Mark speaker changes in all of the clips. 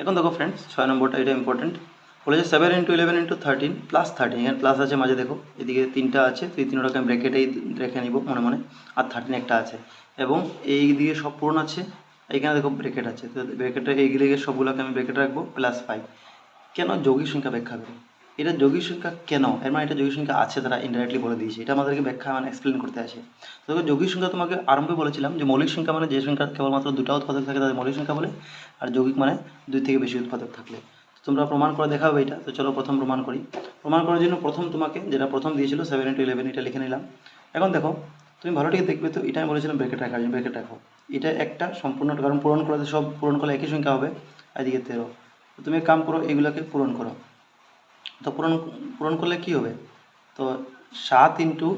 Speaker 1: এখন দেখো ফ্রেন্ডস 6 নম্বরটা, এটা ইম্পর্টেন্ট। বলেছে 7 × 11 × 13 প্লাস 13, এখানে প্লাস আছে মাঝে, দেখো এদিকে 3টা আছে, তো এই 3টাকে আমি ব্র্যাকেটেই রেখে নিব মনে মনে, আর 13 একটা আছে, এবং এই দিকে সব পূরণ আছে, এখানে দেখো ব্র্যাকেট আছে, তো ব্র্যাকেটে এইগুলো সবগুলোকে আমি ব্র্যাকেটে রাখবো, +5। কেন যৌগিক সংখ্যা ব্যাখ্যা করো, এটা যৌগিক সংখ্যা কেন, এর মানে এটা যৌগিক সংখ্যা আছে, তারা ইনডাইরেক্টলি বলে দিয়েছে, এটা আমাদেরকে ব্যাখ্যা মানে এক্সপ্লেন করতে আসে। তো যৌগিক সংখ্যা তোমাকে আরম্ভে বলেছিলাম যে মৌলিক সংখ্যা মানে যে সংখ্যা কেবলমাত্র দুটো উৎপাদক থাকে তাদের মৌলিক সংখ্যা বলে, আর যৌগিক মানে 2 থেকে বেশি উৎপাদক থাকলে। তো তোমরা প্রমাণ করে দেখাবে এটা, তো চলো প্রথম প্রমাণ করি। প্রমাণ করার জন্য প্রথম তোমাকে যেটা প্রথম দিয়েছিল 7 × 11, এটা লিখে নিলাম। এখন দেখো তুমি ভালো ঠিক দেখবে, তো এটা আমি বলেছিলাম ব্র্যাকেট রাখার জন্য, ব্র্যাকেট রাখো। এটা একটা সম্পূর্ণ, কারণ পূরণ করলে সব পূরণ করলে একই সংখ্যা হবে, এদিকে 13। তো তুমি এক কাম করো, এগুলোকে পূরণ করো। তো পূরণ পূরণ করলে কি হবে, তো 7 ×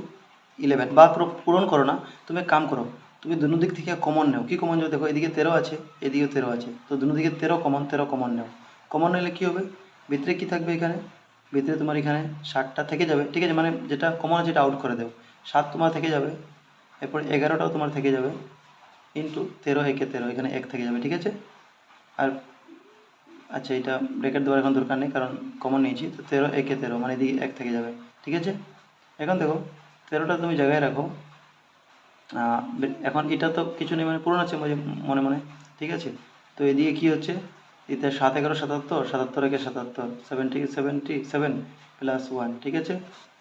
Speaker 1: 11, বা পূরণ করো না, তুমি এক কাম করো, তুমি দুনো দিক থেকে কমন নেও। কি কমন নেও, দেখো এদিকে 13 আছে, এদিকে 13 আছে, তো দুনো দিকে 13 কমন, 13 কমন নেও। কমন নিলে কী হবে, ভিতরে কি থাকবে, এখানে ভিতরে তোমার এখানে 7টা থেকে যাবে, ঠিক আছে, মানে যেটা কমন আছে যেটা আউট করে দেও, 7 তোমার থেকে যাবে, এরপর 11টাও তোমার থেকে যাবে, ইন্টু 13 একে 13, এখানে 1 থেকে যাবে, ঠিক আছে। আর আচ্ছা, এটা ব্র্যাকেট দেওয়ার এখন দরকার নেই, কারণ কমন নিয়েছি, তো 13 একে 13, মানে এদিকে 1 থেকে যাবে, ঠিক আছে। এখন দেখো 13টা তুমি জায়গায় রাখো। এখন এটা তো কিছু নেই, মানে পূরণ আছে মনে মনে, ঠিক আছে। তো এদিকে কি হচ্ছে, এতে 7 × 11 = 77, 77 একে 77, 77 প্লাস 1, ঠিক আছে।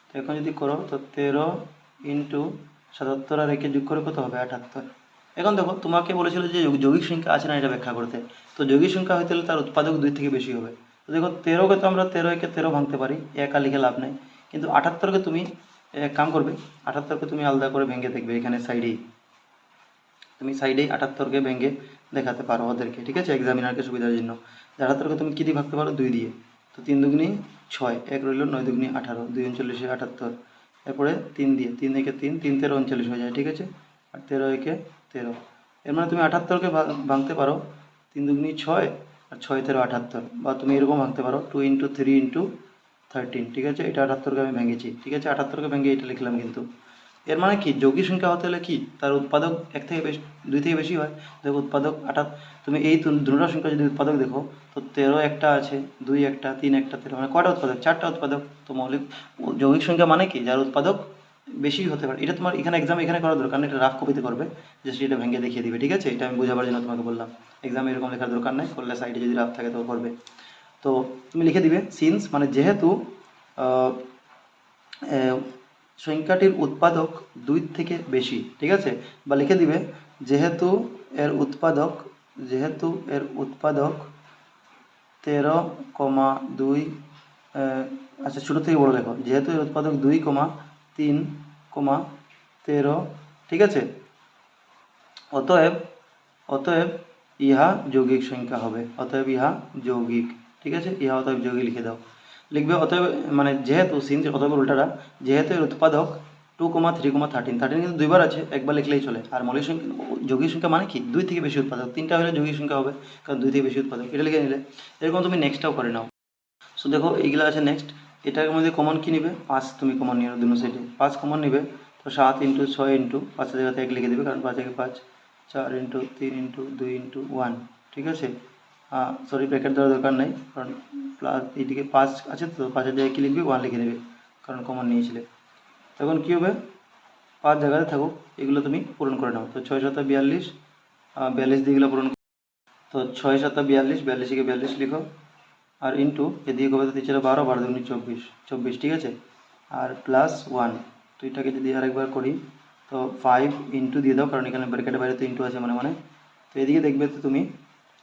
Speaker 1: তো এখন যদি করো, তো 13 × 77 আর একে যোগ করে কত হবে, 78। এখন দেখো তোমাকে বলেছিল যে যৌগিক সংখ্যা আছে না এটা ব্যাখ্যা করতে, তো যৌগিক সংখ্যা হইতে হলে তার উৎপাদক 2 থেকে বেশি হবে। তো দেখো 13কে তো আমরা 13 একে 13 ভাঙতে পারি, একা লিখে লাভ নেই, কিন্তু 78কে তুমি এক কাম করবে, 78কে তুমি আলাদা করে ভেঙে দেখবে, এখানে সাইডেই তুমি সাইডেই 78কে ভেঙে দেখাতে পারো ওদেরকে, ঠিক আছে, এক্সামিনারকে সুবিধার জন্য। 78কে তুমি কী দিয়ে ভাগতে পারো, 2 দিয়ে, তো 3 দুগুনি 6, 1 রইল, 9 দুগুনি 18, 2 39 78, এরপরে 3 দিয়ে, 3 একে 3, 3 13 39 হয়ে যায়, ঠিক আছে, আর 13 একে 13। এর মানে তুমি 78কে ভাঙতে পারো 3 দুগুনি 6, আর 6 13 78, বা তুমি এরকম ভাঙতে পারো 2 × 3 × 13, ঠিক আছে। এটা 78কে আমি ভেঙেছি, ঠিক আছে, 78কে ভেঙে এটা লিখলাম কিন্তু। এর মানে কি, যৌগিক সংখ্যা হতে হলে কি তার উৎপাদক 1 থেকে বেশি, 2 থেকে বেশি হয়। দেখো উৎপাদক 28, তুমি এই দুটো সংখ্যা যদি উৎপাদক দেখো, তো 13 একটা আছে, 2 একটা, 3 একটা, 13, মানে কয়টা উৎপাদক, 4টা উৎপাদক। তো মৌলিক যৌগিক সংখ্যা মানে কি, যার উৎপাদক বেশি হতে পারে। এটা তোমার এখানে এক্সাম এখানে করার দরকার নেই, এটা রাফ কপিতে করবে, যে সেটা ভেঙে দেখিয়ে দিবে, ঠিক আছে। এটা আমি বোঝাবার জন্য তোমাকে বললাম, এক্সামে এরকম লেখার দরকার নেই, করলে সাইডে যদি রাফ থাকে তো করবে। তো তুমি লিখে দিবে সিন্স, মানে যেহেতু সংখ্যাটির উৎপাদক 2 থেকে বেশি, ঠিক আছে, বা লিখে দিবে যেহেতু এর উৎপাদক, যেহেতু এর উৎপাদক 13,2, আচ্ছা ছোটো থেকে বড় লেখো, যেহেতু এর উৎপাদক 2, 3, 13, ঠিক আছে, অতএব অতএব ইহা যৌগিক সংখ্যা হবে, অতএব ইহা যৌগিক, ঠিক আছে, ইহা অতএব যৌগিক লিখে দাও। লিখবে অতএব, মানে যেহেতু সিন অতএব উল্টাটা, যেহেতু এর উৎপাদক 2, 3, 13, 13 কিন্তু দুইবার আছে, একবার লিখলেই চলে। আর মৌলিক সংখ্যা, যৌগিক সংখ্যা মানে কি 2 থেকে বেশি উৎপাদক, 3টা হলে যৌগিক সংখ্যা হবে, কারণ 2 থেকে বেশি উৎপাদক, এটা লিখে নিলে। এরকম তুমি নেক্সটটাও করে নাও। সো দেখো এইগুলো আছে নেক্সট, এটার মধ্যে কমন কী নিবে, 5 তুমি কমন নিয়ে দুনো সাইডে 5 কমন নিবে, তো 7 × 6 × 5 জায়গাতে 1 লিখে দেবে, কারণ 5 একে 5, 4 × 3 × 2 × 1, ঠিক আছে। সরি, ব্র্যাকেট দেওয়ার দরকার নেই, কারণ প্লাস এইদিকে 5 আছে, তো 5-এর জায়গায় কী লিখবে, 1 লিখে দেবে, কারণ কমন নিয়েছিলে। তখন কী হবে, 5 জায়গাতে থাকুক, এগুলো তুমি পূরণ করে নাও। তো 6 × 7 = 42, 42 দিয়ে এগুলো পূরণ, তো 6 × 7 = 42, 42 কে 42 লিখো, আর ইন্টু এদিকে কবে তো 3 × 12, 12 × 24, 24, ঠিক আছে, আর প্লাস 1। তো এটাকে যদি আরেকবার করি, তো 5 ইন্টু দিয়ে দাও, কারণ এখানে ব্র্যাকেটের বাইরে তো ইন্টু আছে মানে মানে। তো এদিকে দেখবে তো তুমি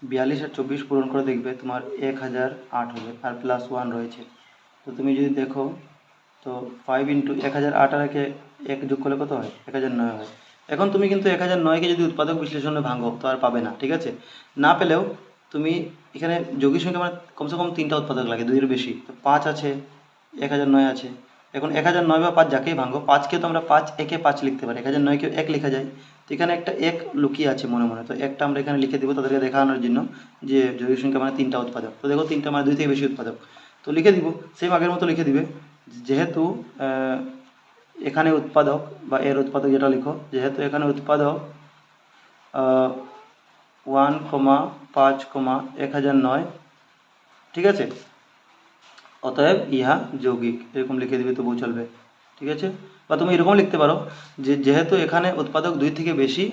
Speaker 1: 42 আর 24 পূরণ করে দেখবে তোমার 1008 হবে, আর প্লাস 1 রয়েছে। তো তুমি যদি দেখো, তো 5 × 1008 আর একে 1 যোগ করলে কত হয়, 1009 হয়। এখন তুমি কিন্তু 1009কে যদি উৎপাদক বিশ্লেষণে ভাঙো তো আর পাবে না, ঠিক আছে। না পেলেও তুমি এখানে যৌগিক সংখ্যা মানে কমসে কম 3টা উৎপাদক লাগে, 2 এর বেশি, তো 5 আছে, 1009 আছে। এখন 1009 বা 5 যাকেই ভাঙো, 5কে তো আমরা 5 একে 5 লিখতে পারি, 1009কে 1 লেখা যায়, তো এখানে একটা 1 লুকিয়ে আছে মনে মনে, তো একটা আমরা এখানে লিখে দেবো তাদেরকে দেখানোর জন্য যে যৌগিক সংখ্যা মানে 3টা উৎপাদক। তো দেখো 3টা মানে 2 থেকে বেশি উৎপাদক, তো লিখে দিব সেম আগের মতো লিখে দিবে, যেহেতু এখানে উৎপাদক বা এর উৎপাদক যেটা লিখো, যেহেতু এখানে উৎপাদক 1, 5, 1009, ঠিক আছে, অতএব ইহা যৌগিক, এরকম লিখে দিবে তবুও চলবে। ঠিক আছে, বা তুমি এরকম লিখতে পারো যে যেহেতু এখানে উৎপাদক 2 থেকে বেশি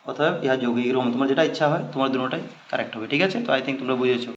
Speaker 1: অতএব ইহা যৌগিক, এরকম তোমার যেটা ইচ্ছা হয়, তোমার দুটোটাই কারেক্ট হবে। ঠিক আছে, তো আই থিঙ্ক তোমরা বুঝেছো।